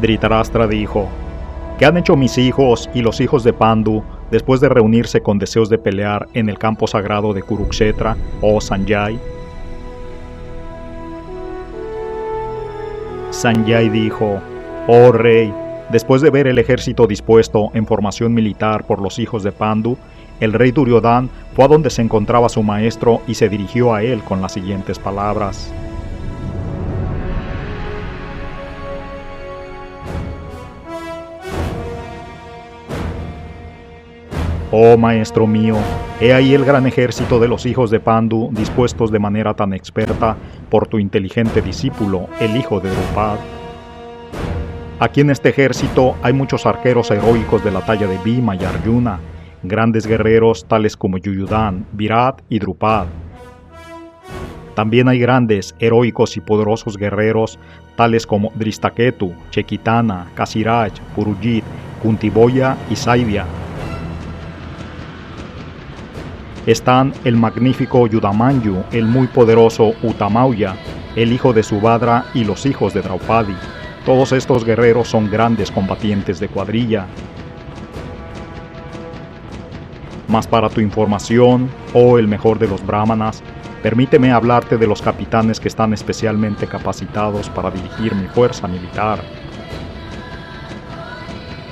Dhritarashtra dijo: ¿Qué han hecho mis hijos y los hijos de Pandu después de reunirse con deseos de pelear en el campo sagrado de Kurukshetra, oh Sanjay? Sanjay dijo: Oh rey, después de ver el ejército dispuesto en formación militar por los hijos de Pandu, el rey Duryodhana fue a donde se encontraba su maestro y se dirigió a él con las siguientes palabras: Oh maestro mío, he ahí el gran ejército de los hijos de Pandu dispuestos de manera tan experta por tu inteligente discípulo, el hijo de Drupad. Aquí en este ejército hay muchos arqueros heroicos de la talla de Bhima y Arjuna, grandes guerreros tales como Yuyudhan, Virat y Drupad. También hay grandes, heroicos y poderosos guerreros tales como Drishtaketu, Chekitana, Kasiraj, Purujit, Kuntiboya y Saidya. Están el magnífico Yudamanyu, el muy poderoso Utamauya, el hijo de Subhadra y los hijos de Draupadi. Todos estos guerreros son grandes combatientes de cuadrilla. Mas para tu información, oh el mejor de los brahmanas, permíteme hablarte de los capitanes que están especialmente capacitados para dirigir mi fuerza militar.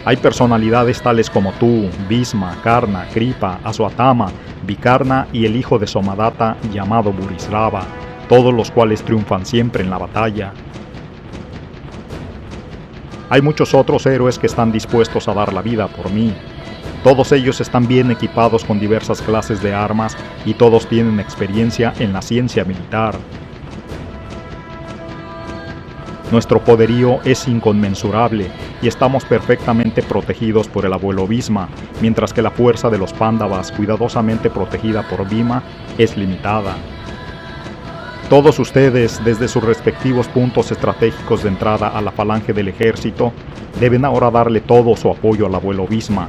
Hay personalidades tales como tú, Bhisma, Karna, Kripa, Aswatthama, Vikarna y el hijo de Somadatta llamado Burisrava, todos los cuales triunfan siempre en la batalla. Hay muchos otros héroes que están dispuestos a dar la vida por mí. Todos ellos están bien equipados con diversas clases de armas y todos tienen experiencia en la ciencia militar. Nuestro poderío es inconmensurable y estamos perfectamente protegidos por el abuelo Bhisma, mientras que la fuerza de los Pándavas, cuidadosamente protegida por Bhima, es limitada. Todos ustedes, desde sus respectivos puntos estratégicos de entrada a la falange del ejército, deben ahora darle todo su apoyo al abuelo Bhisma.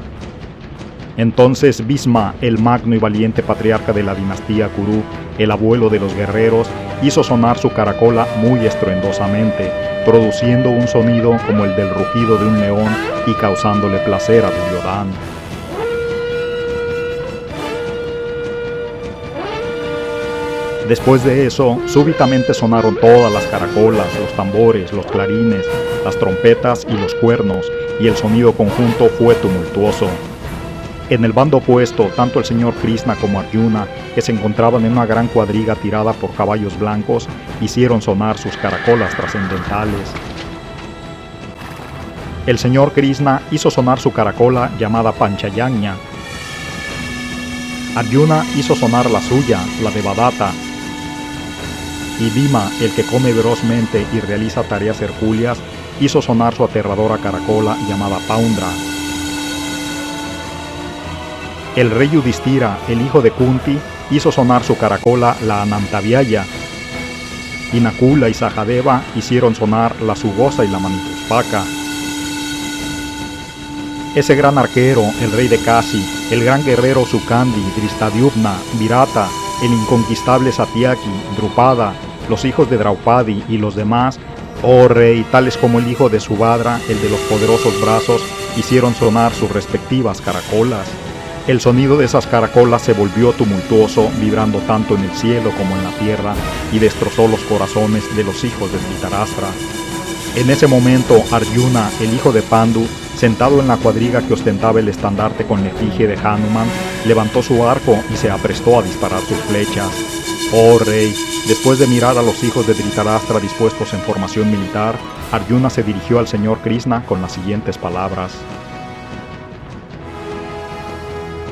Entonces Bhisma, el magno y valiente patriarca de la dinastía Kuru, el abuelo de los guerreros, hizo sonar su caracola muy estruendosamente, produciendo un sonido como el del rugido de un león y causándole placer a Duryodhana. Después de eso, súbitamente sonaron todas las caracolas, los tambores, los clarines, las trompetas y los cuernos, y el sonido conjunto fue tumultuoso. En el bando opuesto, tanto el señor Krishna como Arjuna, que se encontraban en una gran cuadriga tirada por caballos blancos, hicieron sonar sus caracolas trascendentales. El señor Krishna hizo sonar su caracola llamada Panchayagna. Arjuna hizo sonar la suya, la de Badatta. Y Bhima, el que come ferozmente y realiza tareas hercúleas, hizo sonar su aterradora caracola llamada Paundra. El rey Yudhishthira, el hijo de Kunti, hizo sonar su caracola la Anantavyaya. Y Nakula y Sahadeva hicieron sonar la Sugosa y la Manipuspaka. Ese gran arquero, el rey de Kasi, el gran guerrero Sukandi, Drishtadyumna, Virata, el inconquistable Satyaki, Drupada, los hijos de Draupadi y los demás, oh rey, tales como el hijo de Subhadra, el de los poderosos brazos, hicieron sonar sus respectivas caracolas. El sonido de esas caracolas se volvió tumultuoso, vibrando tanto en el cielo como en la tierra, y destrozó los corazones de los hijos de Dhritarashtra. En ese momento, Arjuna, el hijo de Pandu, sentado en la cuadriga que ostentaba el estandarte con la efigie de Hanuman, levantó su arco y se aprestó a disparar sus flechas. Oh rey, después de mirar a los hijos de Dhritarashtra dispuestos en formación militar, Arjuna se dirigió al señor Krishna con las siguientes palabras.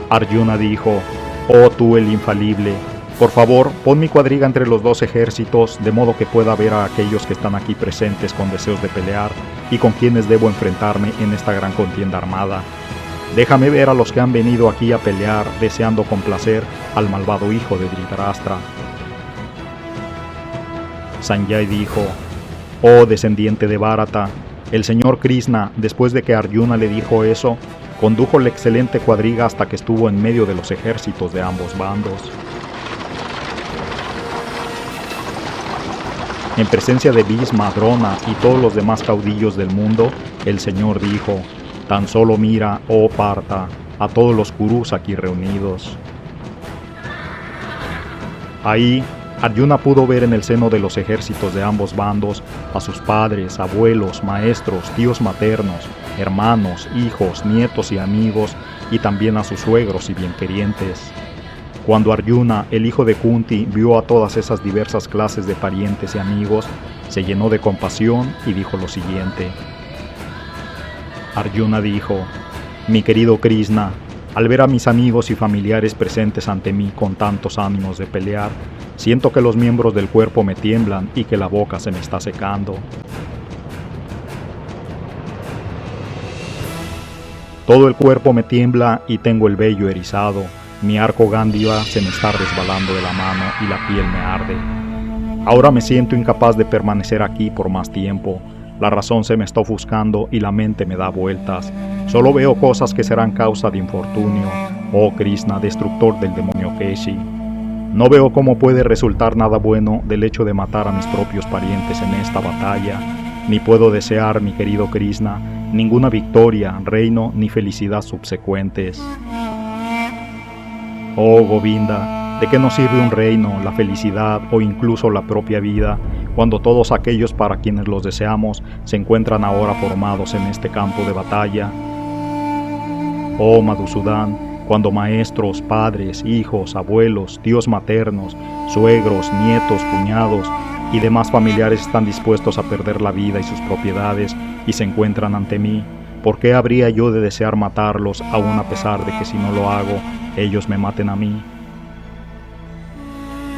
Arjuna dijo: Oh tú el infalible, por favor, pon mi cuadriga entre los dos ejércitos, de modo que pueda ver a aquellos que están aquí presentes con deseos de pelear y con quienes debo enfrentarme en esta gran contienda armada. Déjame ver a los que han venido aquí a pelear, deseando complacer al malvado hijo de Dhritarashtra. Sanjay dijo: Oh descendiente de Bharata, el señor Krishna, después de que Arjuna le dijo eso, condujo la excelente cuadriga hasta que estuvo en medio de los ejércitos de ambos bandos. En presencia de Bhisma, Drona y todos los demás caudillos del mundo, el Señor dijo: tan solo mira, oh Partha, a todos los Kurus aquí reunidos. Ahí, Arjuna pudo ver en el seno de los ejércitos de ambos bandos a sus padres, abuelos, maestros, tíos maternos, hermanos, hijos, nietos y amigos, y también a sus suegros y bienquerientes. Cuando Arjuna, el hijo de Kunti, vio a todas esas diversas clases de parientes y amigos, se llenó de compasión y dijo lo siguiente. Arjuna dijo: mi querido Krishna, al ver a mis amigos y familiares presentes ante mí con tantos ánimos de pelear, siento que los miembros del cuerpo me tiemblan y que la boca se me está secando. Todo el cuerpo me tiembla y tengo el vello erizado, mi arco Gándiva se me está resbalando de la mano y la piel me arde. Ahora me siento incapaz de permanecer aquí por más tiempo. La razón se me está ofuscando y la mente me da vueltas. Solo veo cosas que serán causa de infortunio, oh Krishna, destructor del demonio Keshi. No veo cómo puede resultar nada bueno del hecho de matar a mis propios parientes en esta batalla, ni puedo desear, mi querido Krishna, ninguna victoria, reino ni felicidad subsecuentes. Oh Govinda, ¿de qué nos sirve un reino, la felicidad o incluso la propia vida, cuando todos aquellos para quienes los deseamos se encuentran ahora formados en este campo de batalla? Oh Madhusudan, cuando maestros, padres, hijos, abuelos, tíos maternos, suegros, nietos, cuñados y demás familiares están dispuestos a perder la vida y sus propiedades y se encuentran ante mí, ¿por qué habría yo de desear matarlos, aun a pesar de que si no lo hago, ellos me maten a mí?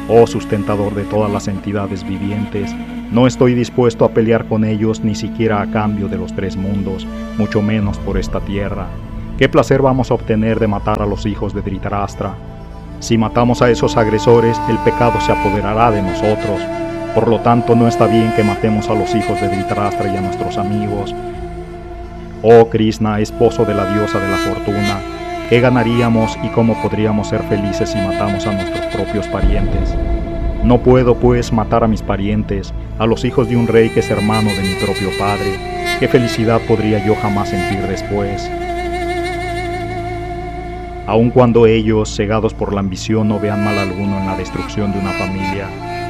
Oh sustentador de todas las entidades vivientes, no estoy dispuesto a pelear con ellos ni siquiera a cambio de los tres mundos, mucho menos por esta tierra. ¿Qué placer vamos a obtener de matar a los hijos de Dhritarashtra? Si matamos a esos agresores, el pecado se apoderará de nosotros. Por lo tanto, no está bien que matemos a los hijos de Dhritarashtra y a nuestros amigos. Oh Krishna, esposo de la diosa de la fortuna, ¿qué ganaríamos y cómo podríamos ser felices si matamos a nuestros propios parientes? No puedo, pues, matar a mis parientes, a los hijos de un rey que es hermano de mi propio padre. ¿Qué felicidad podría yo jamás sentir después? Aun cuando ellos, cegados por la ambición, no vean mal alguno en la destrucción de una familia,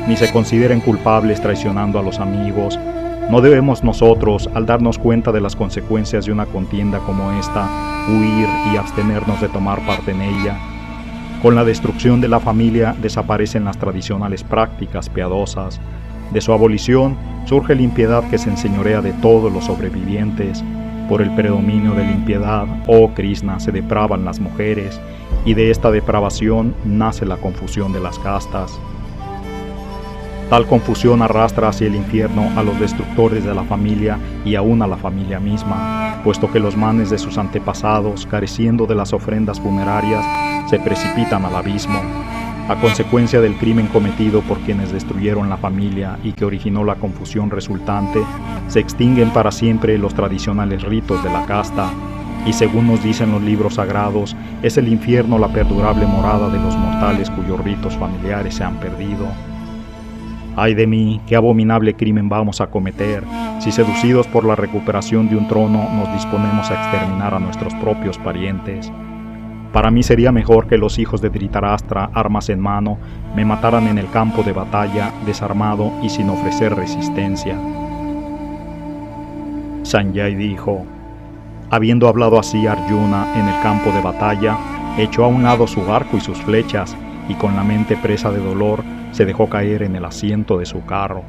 ni se consideren culpables traicionando a los amigos, ¿no debemos nosotros, al darnos cuenta de las consecuencias de una contienda como esta, huir y abstenernos de tomar parte en ella? Con la destrucción de la familia desaparecen las tradicionales prácticas piadosas. De su abolición surge la impiedad que se enseñorea de todos los sobrevivientes. Por el predominio de la impiedad, oh Krishna, se depravan las mujeres, y de esta depravación nace la confusión de las castas. Tal confusión arrastra hacia el infierno a los destructores de la familia y aún a la familia misma, puesto que los manes de sus antepasados, careciendo de las ofrendas funerarias, se precipitan al abismo. A consecuencia del crimen cometido por quienes destruyeron la familia y que originó la confusión resultante, se extinguen para siempre los tradicionales ritos de la casta, y según nos dicen los libros sagrados, es el infierno la perdurable morada de los mortales cuyos ritos familiares se han perdido. ¡Ay de mí! ¡Qué abominable crimen vamos a cometer, si seducidos por la recuperación de un trono nos disponemos a exterminar a nuestros propios parientes! Para mí sería mejor que los hijos de Dhritarashtra, armas en mano, me mataran en el campo de batalla, desarmado y sin ofrecer resistencia. Sanjay dijo: habiendo hablado así Arjuna en el campo de batalla, echó a un lado su arco y sus flechas, y con la mente presa de dolor, se dejó caer en el asiento de su carro.